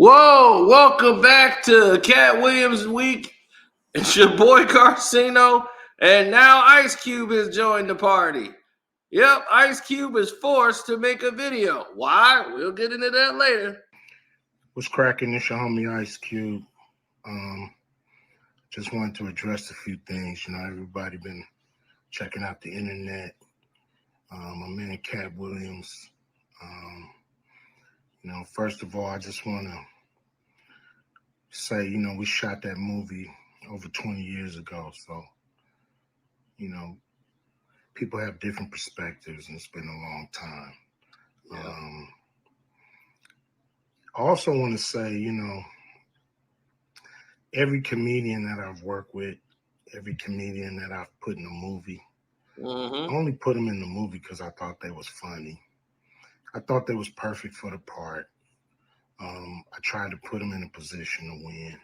Whoa, welcome back to Katt Williams Week. It's your boy Carcino, and now Ice Cube has joined the party. Yep, Ice Cube is forced to make a video. Why? We'll get into that later. What's cracking? It's your homie Ice Cube. Just wanted to address a few things. Everybody been checking out the internet. My man Katt Williams. First of all, I just want to say, we shot that movie over 20 years ago. So, people have different perspectives, and it's been a long time. Yeah. I also want to say, every comedian that I've worked with, every comedian that I've put in a movie, I only put them in the movie because I thought they was funny. I thought they was perfect for the part. I tried to put them in a position to win.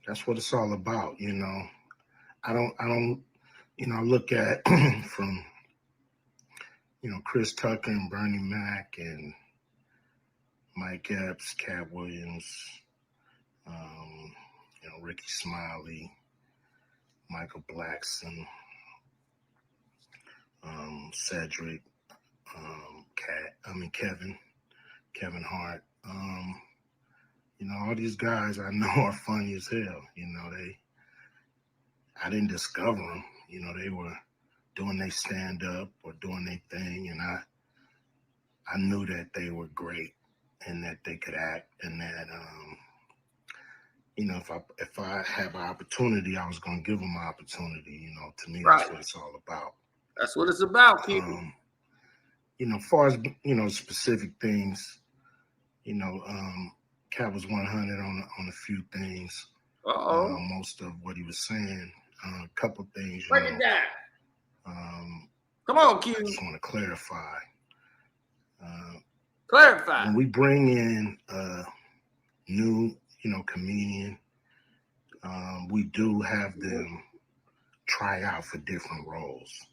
That's what it's all about, I don't, look at from, Chris Tucker and Bernie Mac and Mike Epps, Katt Williams, Ricky Smiley, Michael Blackson, Cedric, Kevin Hart. All these guys I know are funny as hell. I didn't discover them. They were doing their stand up or doing their thing, and I knew that they were great and that they could act, and that if I have an opportunity, I was gonna give them an opportunity. To me, Right. That's what it's all about. That's what it's about, Q. As far as specific things, Katt was 100 on a few things. Most of what he was saying, a couple things. Break it down. Come on, Q. I just want to clarify. Clarify. When we bring in a new, comedian, we do have them try out for different roles.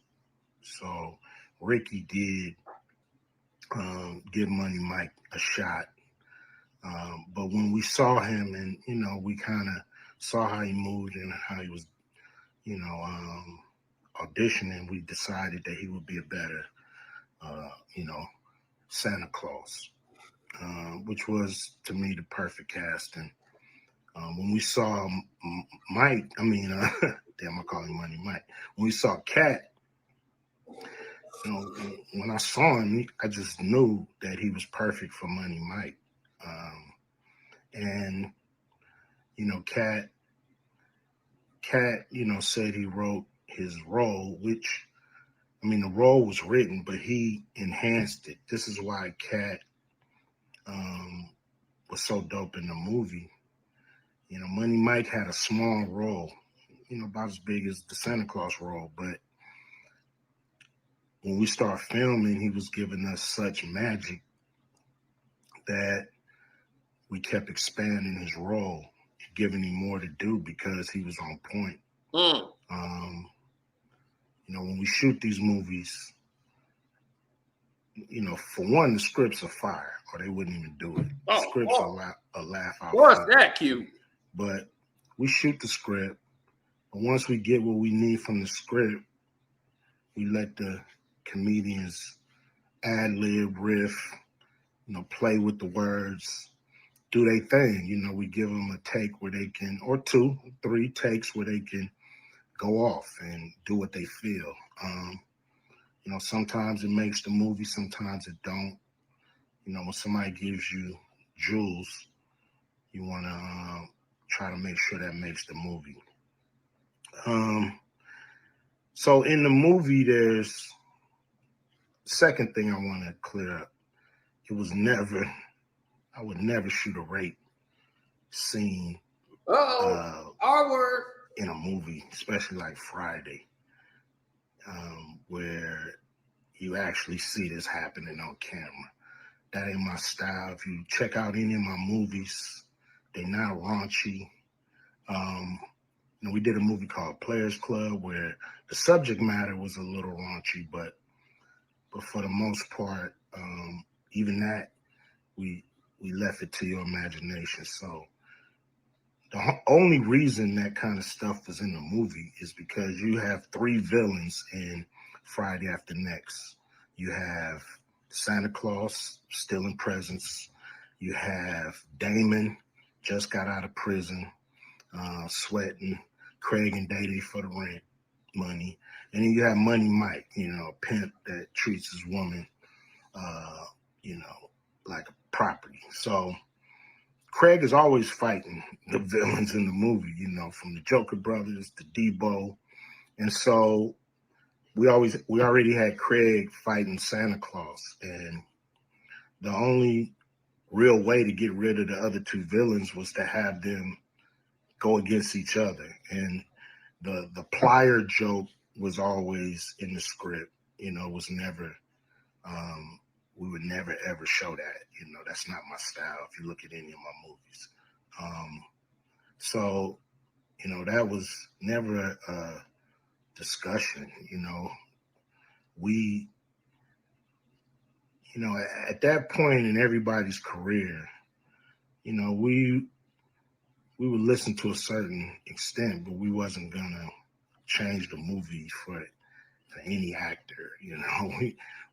So Ricky did give Money Mike a shot. But when we saw him and, we kind of saw how he moved and how he was, auditioning, we decided that he would be a better, Santa Claus, which was, to me, the perfect casting. When we saw Mike, damn, I call him Money Mike. When we saw Katt, when I saw him, I just knew that he was perfect for Money Mike. And Katt, said he wrote his role, which, the role was written, but he enhanced it. This is why Katt was so dope in the movie. Money Mike had a small role, about as big as the Santa Claus role, but when we start filming, he was giving us such magic that we kept expanding his role, giving him more to do because he was on point. When we shoot these movies, for one, the scripts are fire, or they wouldn't even do it. The scripts are a laugh out. What's that, Q? But we shoot the script, but once we get what we need from the script, we let the comedians ad-lib, riff, play with the words, do their thing. We give them a take where they can, or 2, 3 takes where they can go off and do what they feel. Sometimes it makes the movie, sometimes it don't. When somebody gives you jewels, you want to try to make sure that makes the movie. So in the movie, there's second thing I want to clear up. I would never shoot a rape scene our word in a movie, especially like Friday, where you actually see this happening on camera. That ain't my style. If you check out any of my movies, they're not raunchy. We did a movie called Players Club where the subject matter was a little raunchy, but for the most part, even that, we we left it to your imagination. So the only reason that kind of stuff was in the movie is because you have three villains in Friday After Next. You have Santa Claus stealing presents. You have Damon, just got out of prison, sweating Craig and Day for the rent money. And then you have Money Mike, a pimp that treats his woman, uh, like a property. So Craig is always fighting the villains in the movie, from the Joker brothers to Debo. And so we already had Craig fighting Santa Claus. And the only real way to get rid of the other two villains was to have them go against each other. And the plier joke was always in the script, was never we would never ever show that. That's not my style if you look at any of my movies. So, that was never a discussion. We, at that point in everybody's career, we would listen to a certain extent, but we wasn't gonna change the movie for any actor.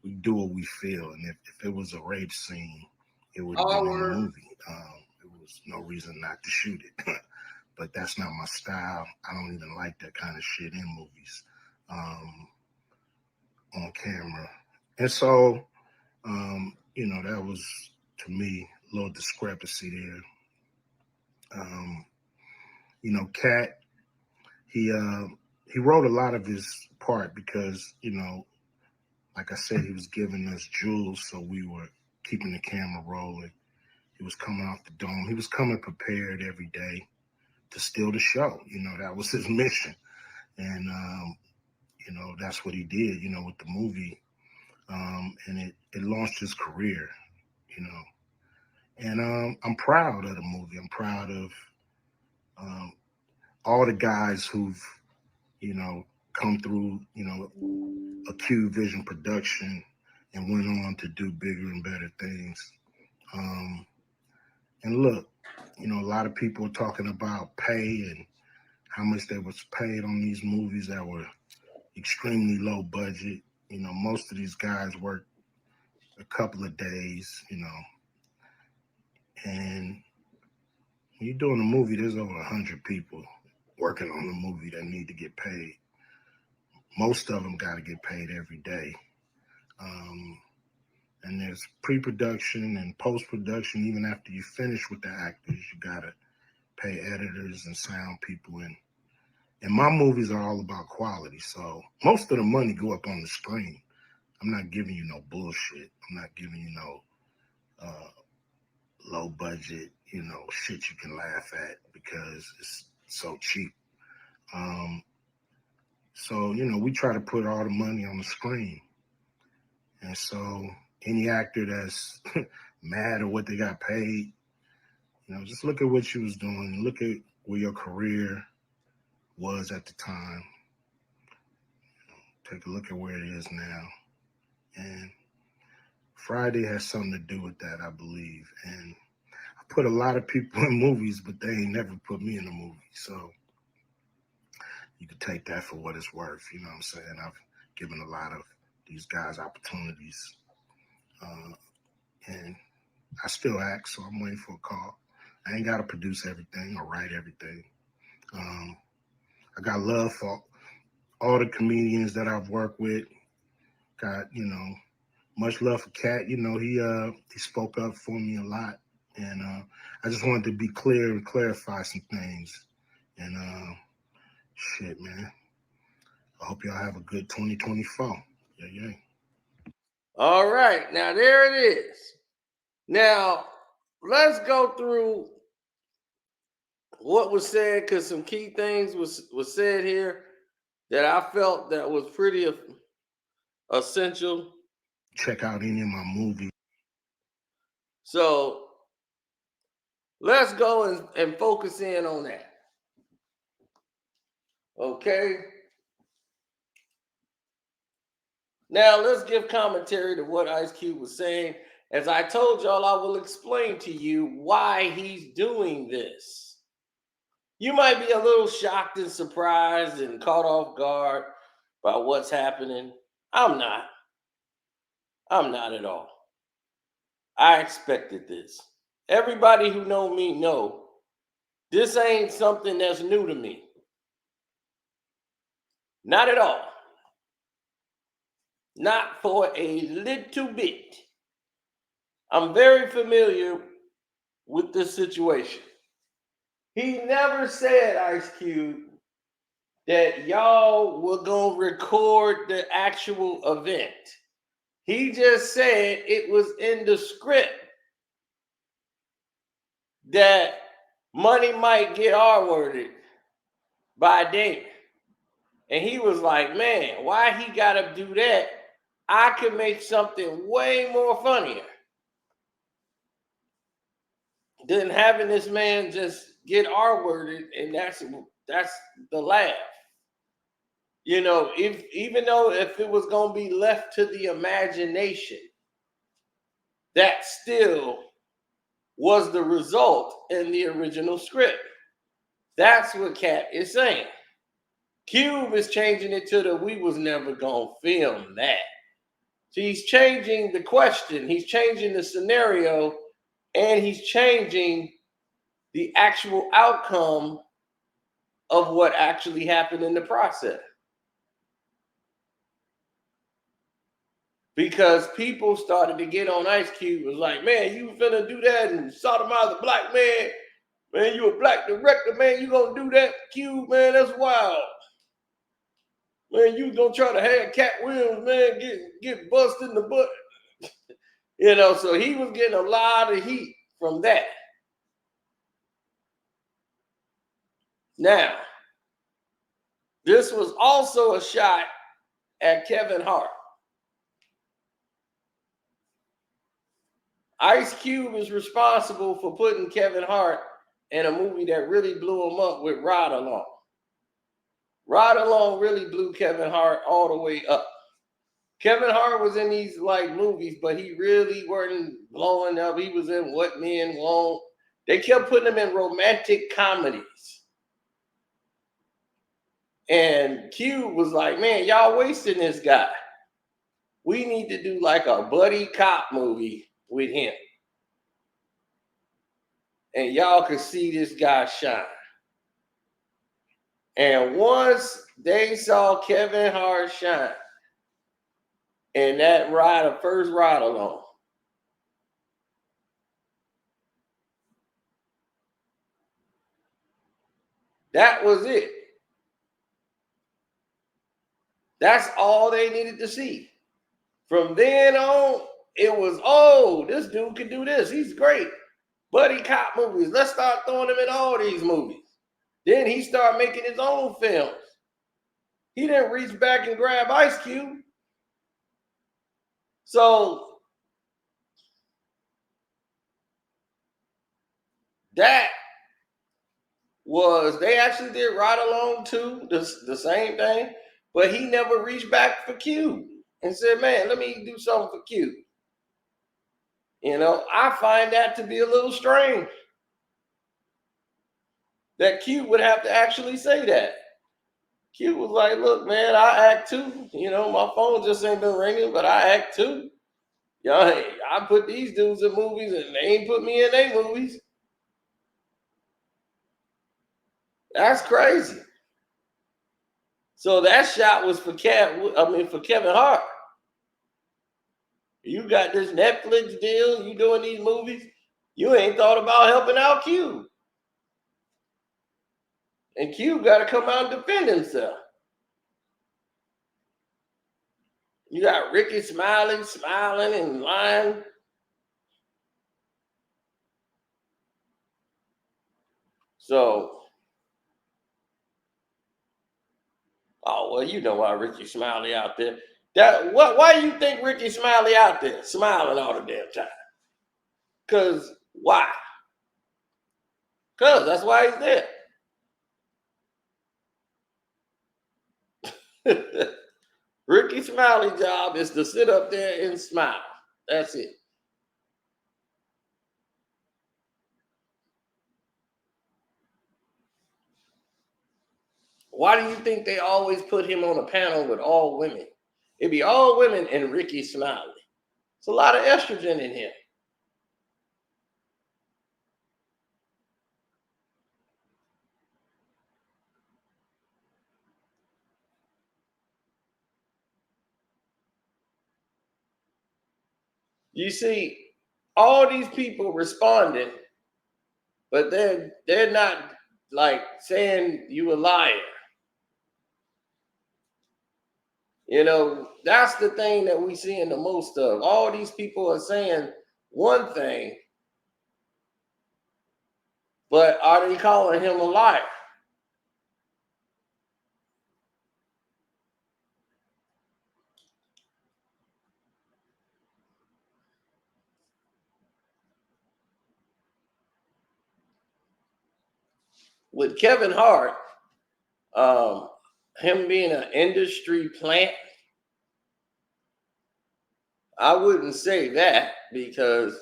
We do what we feel, and if it was a rape scene, it would have been in the movie. There was no reason not to shoot it. But that's not my style. I don't even like that kind of shit in movies, on camera. And so, that was, to me, a little discrepancy there. Katt, he wrote a lot of his part because, like I said, he was giving us jewels, so we were keeping the camera rolling. He was coming off the dome. He was coming prepared every day to steal the show. That was his mission. And, that's what he did, with the movie. And it launched his career, And I'm proud of the movie. I'm proud of all the guys who've, come through, a Q Vision production and went on to do bigger and better things. And look, a lot of people are talking about pay and how much they was paid on these movies that were extremely low budget. Most of these guys work a couple of days, and when you're doing a movie, there's over 100 people working on the movie that need to get paid. Most of them got to get paid every day. And there's pre-production and post-production. Even after you finish with the actors, you got to pay editors and sound people. And my movies are all about quality. So most of the money go up on the screen. I'm not giving you no bullshit. I'm not giving you no low budget, shit you can laugh at because it's so cheap. So, we try to put all the money on the screen. And so any actor that's mad at what they got paid, just look at what you was doing. Look at where your career was at the time. Take a look at where it is now. And Friday has something to do with that, I believe. And I put a lot of people in movies, but they ain't never put me in a movie. So you can take that for what it's worth. You know what I'm saying? I've given a lot of these guys opportunities. And I still act, so I'm waiting for a call. I ain't got to produce everything or write everything. I got love for all the comedians that I've worked with. Got, much love for Katt. He spoke up for me a lot. And I just wanted to be clear and clarify some things. And shit, man. I hope y'all have a good 2024. Yeah. All right. Now, there it is. Now, let's go through what was said, because some key things was said here that I felt that was pretty essential. Check out any of my movies. So let's go and focus in on that. Okay. Now let's give commentary to what Ice Cube was saying As I told y'all, I will explain to you why he's doing this. You might be a little shocked and surprised and caught off guard by what's happening. I'm not. I'm not at all. I expected this. Everybody who know me know this ain't something that's new to me. Not at all. Not for a little bit. I'm very familiar with this situation. He never said, Ice Cube, that y'all were going to record the actual event. He just said it was in the script that money might get R-worded by Damon. And he was like, man, why he got to do that? I could make something way more funnier than having this man just get R-worded, and that's the laugh. You know, even though if it was going to be left to the imagination, that still was the result in the original script. That's what Katt is saying. Cube is changing it to the we was never going to film that. So he's changing the question, he's changing the scenario, and he's changing the actual outcome of what actually happened in the process. Because people started to get on Ice Cube. It was like, man, you finna do that and sodomize a black man. Man, you a black director, man. You gonna do that, Cube, man? That's wild. Man, you gonna try to have Katt Williams, man, get busted in the butt. You know, so he was getting a lot of heat from that. Now, this was also a shot at Kevin Hart. Ice Cube is responsible for putting Kevin Hart in a movie that really blew him up with Ride Along. Ride Along really blew Kevin Hart all the way up. Kevin Hart was in these like movies, but he really wasn't blowing up. He was in What Men Want. They kept putting him in romantic comedies. And Cube was like, man, y'all wasting this guy. We need to do like a buddy cop movie with him. And y'all could see this guy shine. And once they saw Kevin Hart shine in that first ride along, that was it. That's all they needed to see. From then on, it was, oh, this dude can do this. He's great. Buddy cop movies. Let's start throwing him in all these movies. Then he started making his own films. He didn't reach back and grab Ice Cube. So that was, they actually did Ride Along too, the same thing, but he never reached back for Cube and said, man, let me do something for Cube. You know, I find that to be a little strange. That Cube would have to actually say that. Cube was like, look, man, I act too. You know, my phone just ain't been ringing, but I act too. Y'all, I put these dudes in movies and they ain't put me in their movies. That's crazy. So that shot was for for Kevin Hart. You got this Netflix deal, you doing these movies, you ain't thought about helping out Cube. And Cube got to come out and defend himself. You got Ricky smiling and lying. So, oh well, you know why Ricky Smiley out there. Why do you think Ricky Smiley out there smiling all the damn time? Cause why? Cause that's why he's there. Ricky Smiley's job is to sit up there and smile. That's it. Why do you think they always put him on a panel with all women? It'd be all women and Ricky Smiley. It's a lot of estrogen in him. You see, all these people responding, but they're not like saying you a liar. You know, that's the thing that we seeing the most of. All these people are saying one thing, but are they calling him a liar? With Kevin Hart, um, him being an industry plant, I wouldn't say that, because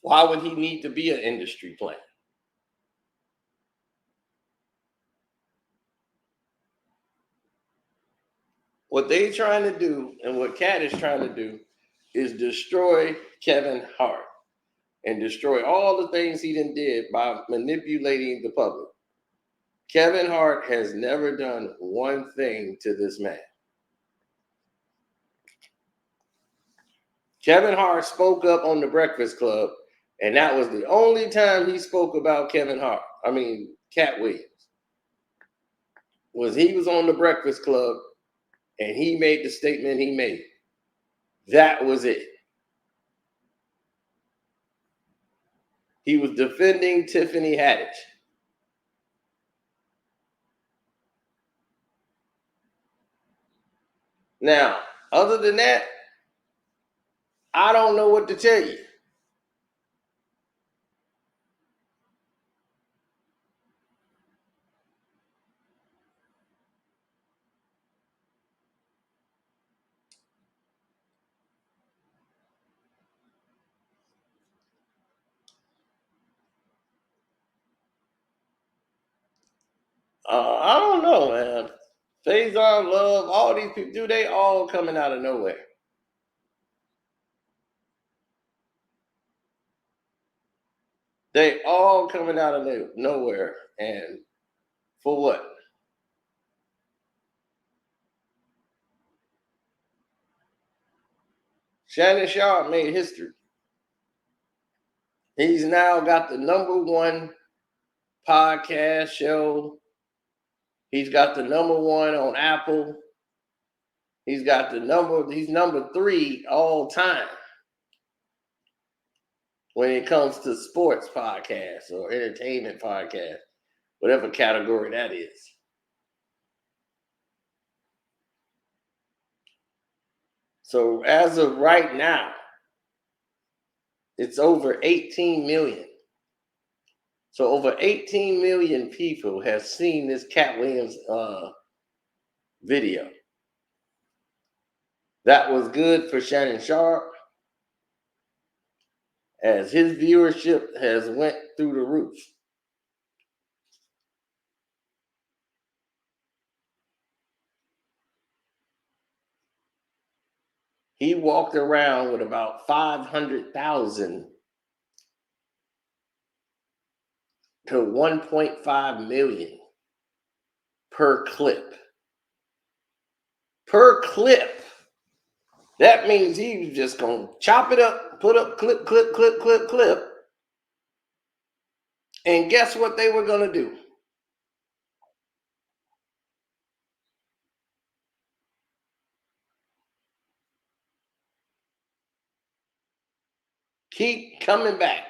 why would he need to be an industry plant? What they trying to do and what Katt is trying to do is destroy Kevin Hart and destroy all the things he did by manipulating the public. Kevin Hart has never done one thing to this man. Kevin Hart spoke up on the Breakfast Club, and that was the only time he spoke about Katt Williams. He was on the Breakfast Club and he made the statement he made. That was it. He was defending Tiffany Haddish. Now, other than that, I don't know what to tell you. I don't know, man. Faison, Love, all these people, they all coming out of nowhere. They all coming out of nowhere. And for what? Shannon Sharpe made history. He's now got the #1 podcast show. He's got the #1 on Apple. He's number 3 all time when it comes to sports podcasts or entertainment podcasts, whatever category that is. So as of right now, it's over 18 million. So over 18 million people have seen this Katt Williams video. That was good for Shannon Sharpe, as his viewership has went through the roof. He walked around with about 500,000 to 1.5 million per clip. Per clip. That means he was just going to chop it up, put up clip, clip, clip, clip, clip. And guess what they were going to do? Keep coming back.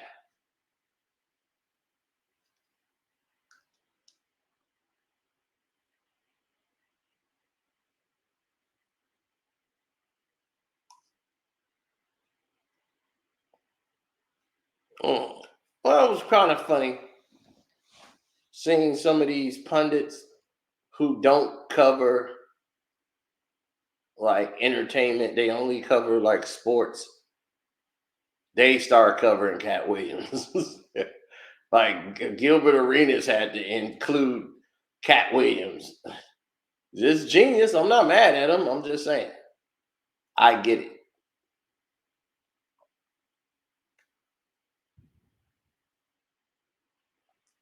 Well, it was kind of funny seeing some of these pundits who don't cover like entertainment. They only cover like sports. They start covering Katt Williams. Like Gilbert Arenas had to include Katt Williams. This genius. I'm not mad at him. I'm just saying. I get it.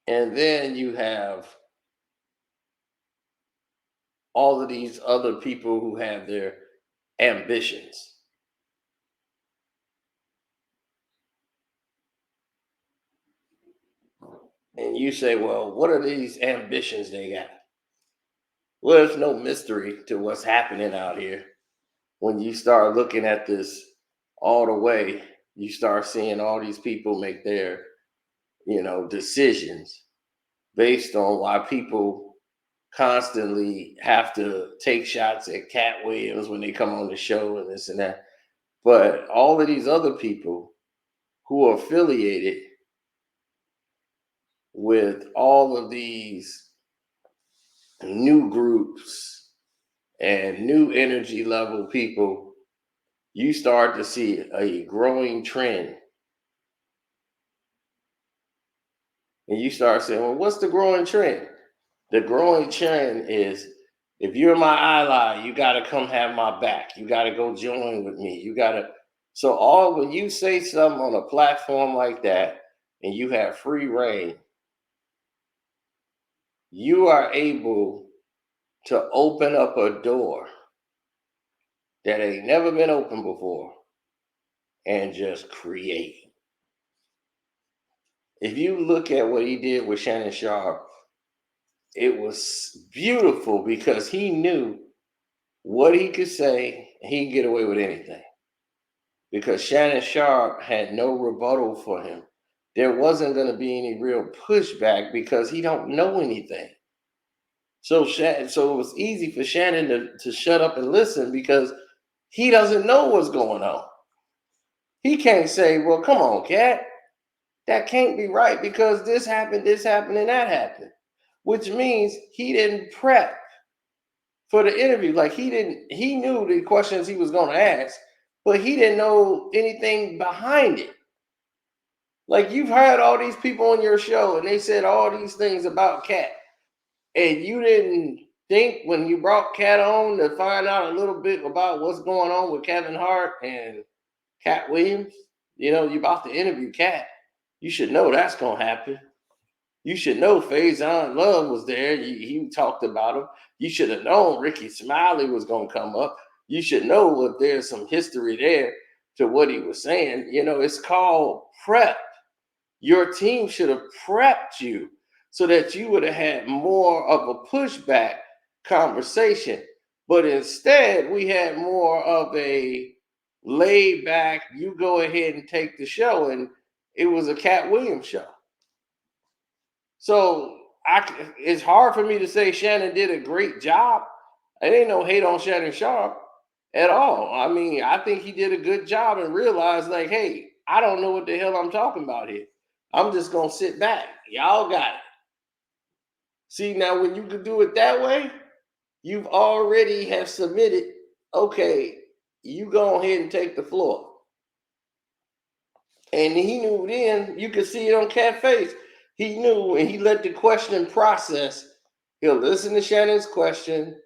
And then you have all of these other people who have their ambitions. And you say, well, what are these ambitions they got? Well, there's no mystery to what's happening out here. When you start looking at this all the way, you start seeing all these people make their, decisions based on why people constantly have to take shots at Katt Williams when they come on the show and this and that. But all of these other people who are affiliated with all of these new groups and new energy level people, you start to see a growing trend. And you start saying, well, what's the growing trend? The growing trend is if you're my ally, you got to come have my back. You got to go join with me. You got to. So, when you say something on a platform like that and you have free reign, you are able to open up a door that ain't never been opened before and just create. If you look at what he did with Shannon Sharpe, it was beautiful because he knew what he could say, he could get away with anything. Because Shannon Sharpe had no rebuttal for him. There wasn't going to be any real pushback because he don't know anything. So it was easy for Shannon to shut up and listen because he doesn't know what's going on. He can't say, well, come on, Katt. That can't be right because this happened, and that happened. Which means he didn't prep for the interview. Like he knew the questions he was going to ask, but he didn't know anything behind it. Like you've heard all these people on your show and they said all these things about Katt, and you didn't think when you brought Katt on to find out a little bit about what's going on with Kevin Hart and Katt Williams. You're about to interview Katt. You should know that's gonna happen. You should know Faison Love was there. He talked about him. You should have known Ricky Smiley was gonna come up. You should know if there's some history there to what he was saying. It's called prep. Your team should have prepped you so that you would have had more of a pushback conversation. But instead, we had more of a laid back, you go ahead and take the show. And it was a Katt Williams show. So it's hard for me to say Shannon did a great job. There ain't no hate on Shannon Sharpe at all. I mean, I think he did a good job and realized, like, hey, I don't know what the hell I'm talking about here. I'm just going to sit back. Y'all got it. See, now when you can do it that way, you've already have submitted, okay, you go ahead and take the floor. And he knew then, you could see it on Katt's face. He knew, and he let the question process. He'll listen to Shannon's question,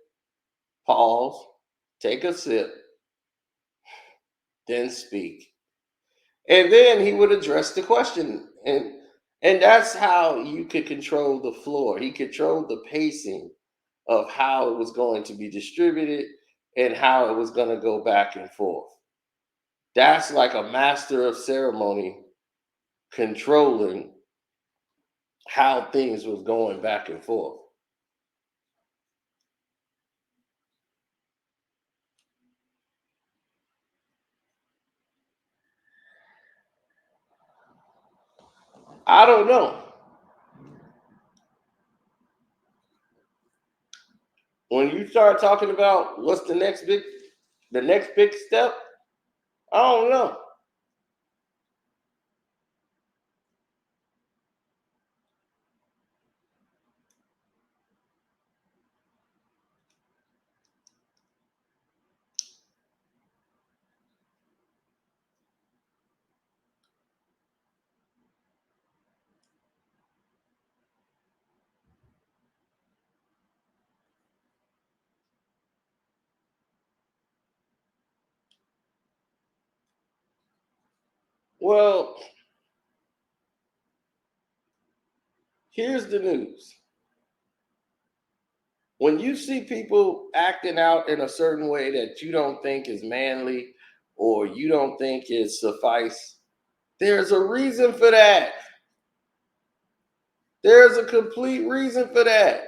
pause, take a sip, then speak. And then he would address the question. And that's how you could control the floor. He controlled the pacing of how it was going to be distributed and how it was going to go back and forth. That's like a master of ceremony controlling how things was going back and forth. I don't know. When you start talking about what's the next big step, I don't know. Well, here's the news. When you see people acting out in a certain way that you don't think is manly or you don't think is suffice, there's a reason for that. There's a complete reason for that.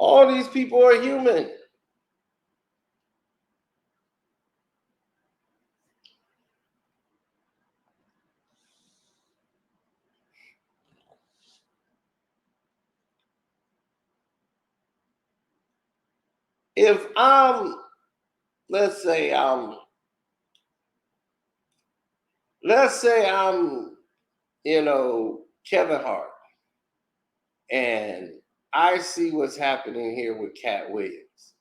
All these people are human. If let's say I'm, Kevin Hart, and I see what's happening here with Katt Williams.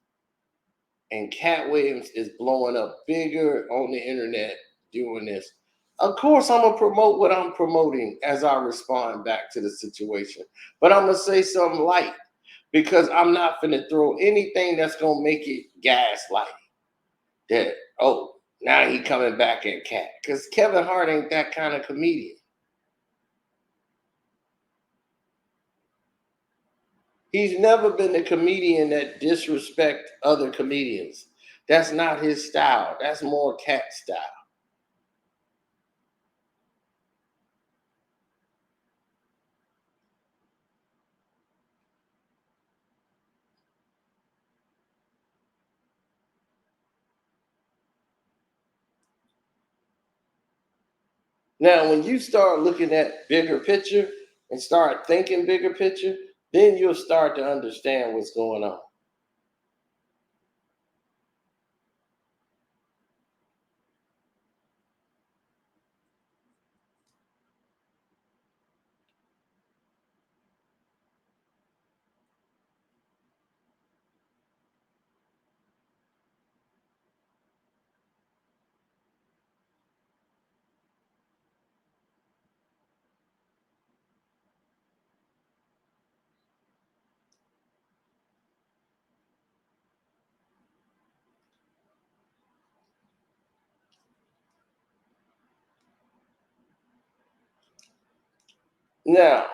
And Katt Williams is blowing up bigger on the internet doing this. Of course, I'm gonna promote what I'm promoting as I respond back to the situation. But I'm gonna say something light because I'm not gonna throw anything that's gonna make it gaslight. That, oh, now he coming back at Katt. Because Kevin Hart ain't that kind of comedian. He's never been a comedian that disrespect other comedians. That's not his style. That's more Katt style. Now, when you start looking at bigger picture and start thinking bigger picture, then you'll start to understand what's going on. Now,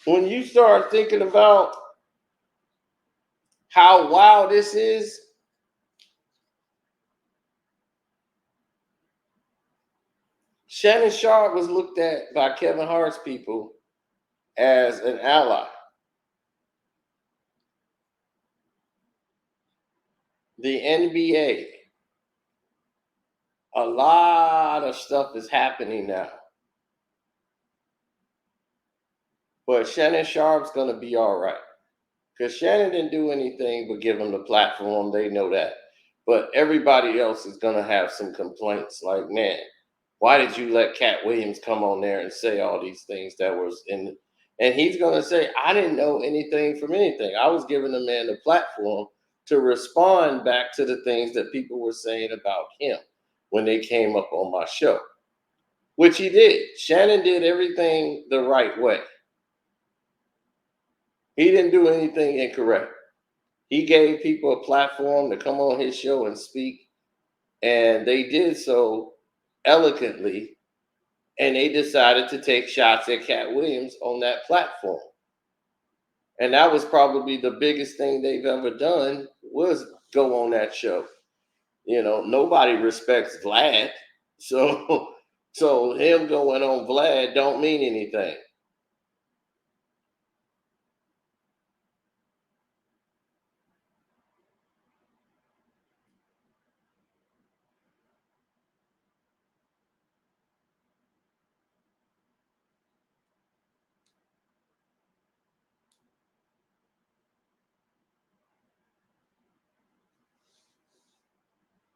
when you start thinking about how wild this is, Shannon Sharpe was looked at by Kevin Hart's people as an ally. The NBA, a lot of stuff is happening now. But Shannon Sharpe's going to be all right. Because Shannon didn't do anything but give him the platform. They know that. But everybody else is going to have some complaints like, man, why did you let Katt Williams come on there and say all these things that was in? And he's going to say, I didn't know anything from anything. I was giving the man the platform to respond back to the things that people were saying about him when they came up on my show, which he did. Shannon did everything the right way. He didn't do anything incorrect. He gave people a platform to come on his show and speak, and they did so eloquently, and they decided to take shots at Katt Williams on that platform. And that was probably the biggest thing they've ever done was go on that show. Nobody respects Vlad. So so him going on Vlad don't mean anything.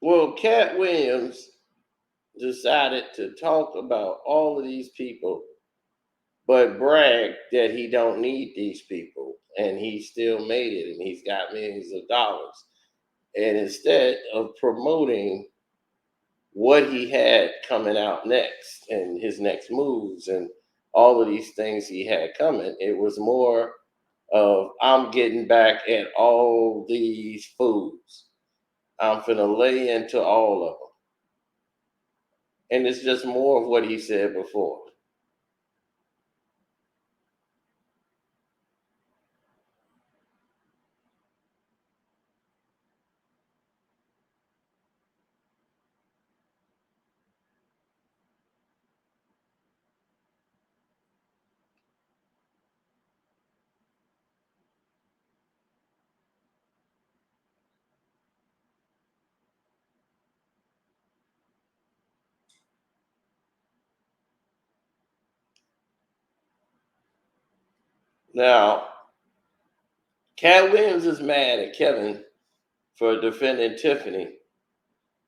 Well, Katt Williams decided to talk about all of these people, but bragged that he don't need these people, and he still made it, and he's got millions of dollars. And instead of promoting what he had coming out next and his next moves and all of these things he had coming, it was more of I'm getting back at all these fools. I'm finna lay into all of them. And it's just more of what he said before. Now, Cat Williams is mad at Kevin for defending Tiffany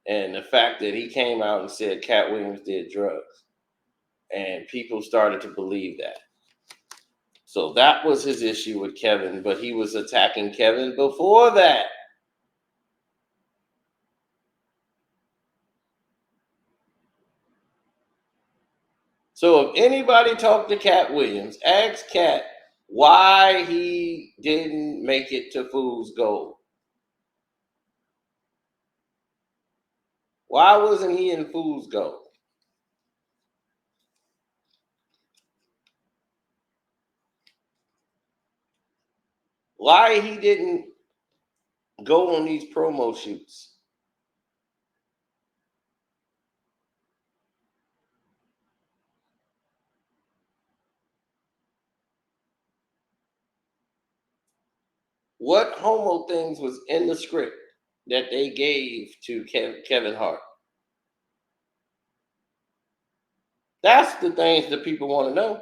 and the fact that he came out and said Cat Williams did drugs. And people started to believe that. So that was his issue with Kevin, but he was attacking Kevin before that. So if anybody talked to Cat Williams, ask Cat why he didn't make it to Fool's Gold. Why wasn't he in Fool's Gold? Why he didn't go on these promo shoots? What homo things was in the script that they gave to Kevin Hart? That's the things that people want to know.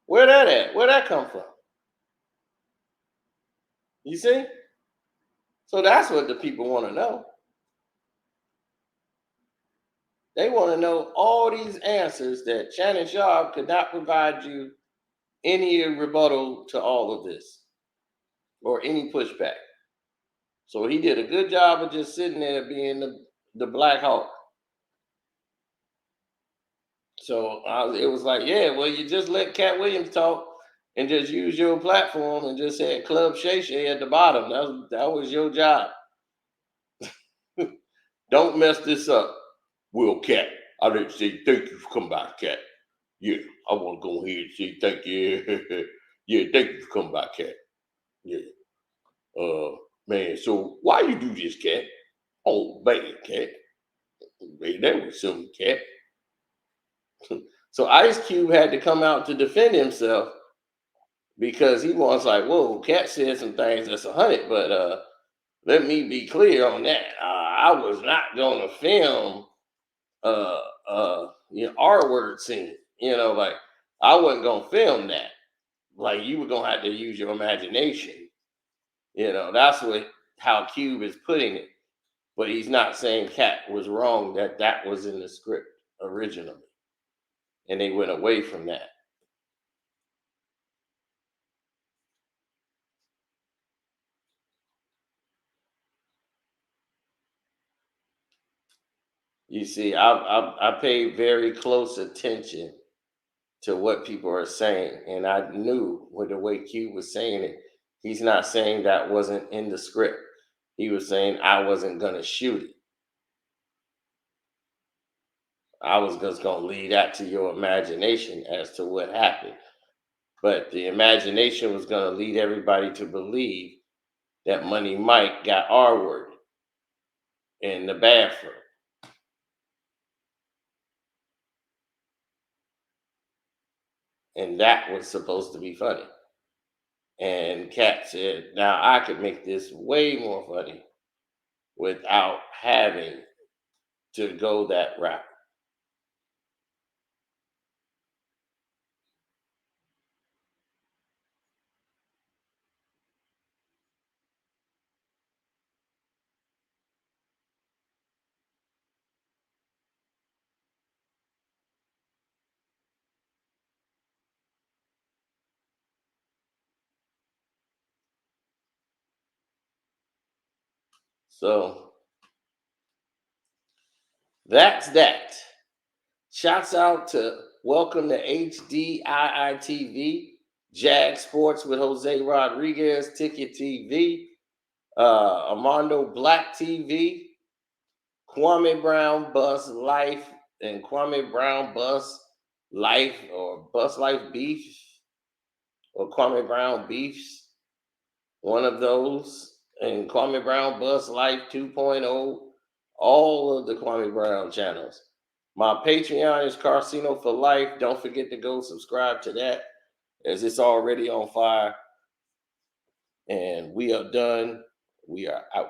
Where that at? Where that come from? You see? So that's what the people want to know. They want to know all these answers that Shannon Sharpe could not provide you any rebuttal to all of this or any pushback. So he did a good job of just sitting there being the Black Hawk. So it was like, yeah, well, you just let Cat Williams talk and just use your platform and just said Club Shay Shay at the bottom. That was your job. Don't mess this up. Well, Cat, I didn't say thank you for coming by, Cat. Yeah, I want to go ahead and say thank you. Yeah, thank you for coming by, Cat. Yeah. Man, so why you do this, Cat? Oh, man, Cat. Man, that was something, Cat. So Ice Cube had to come out to defend himself because he was like, whoa, Cat said some things that's 100, but let me be clear on that. I was not going to film R word scene. Like I wasn't going to film that. Like you were going to have to use your imagination. That's how Cube is putting it. But he's not saying Cat was wrong that was in the script originally. And they went away from that. You see, I paid very close attention to what people are saying, and I knew with the way Q was saying it, he's not saying that wasn't in the script. He was saying I wasn't gonna shoot it. I was just gonna leave that to your imagination as to what happened. But the imagination was gonna lead everybody to believe that Money Mike got R word in the bathroom. And that was supposed to be funny. And Kat said, now I could make this way more funny without having to go that route. So that's that. Shouts out to Welcome to HDII TV, Jag Sports with Jose Rodriguez, Ticket TV, Armando Black TV, Kwame Brown Bus Life, and Kwame Brown Bus Life or Bus Life Beef or Kwame Brown Beefs, one of those, and Kwame Brown Bus Life 2.0, all of the Kwame Brown channels. My Patreon is Carcino for Life. Don't forget to go subscribe to that as it's already on fire. And we are done. We are out.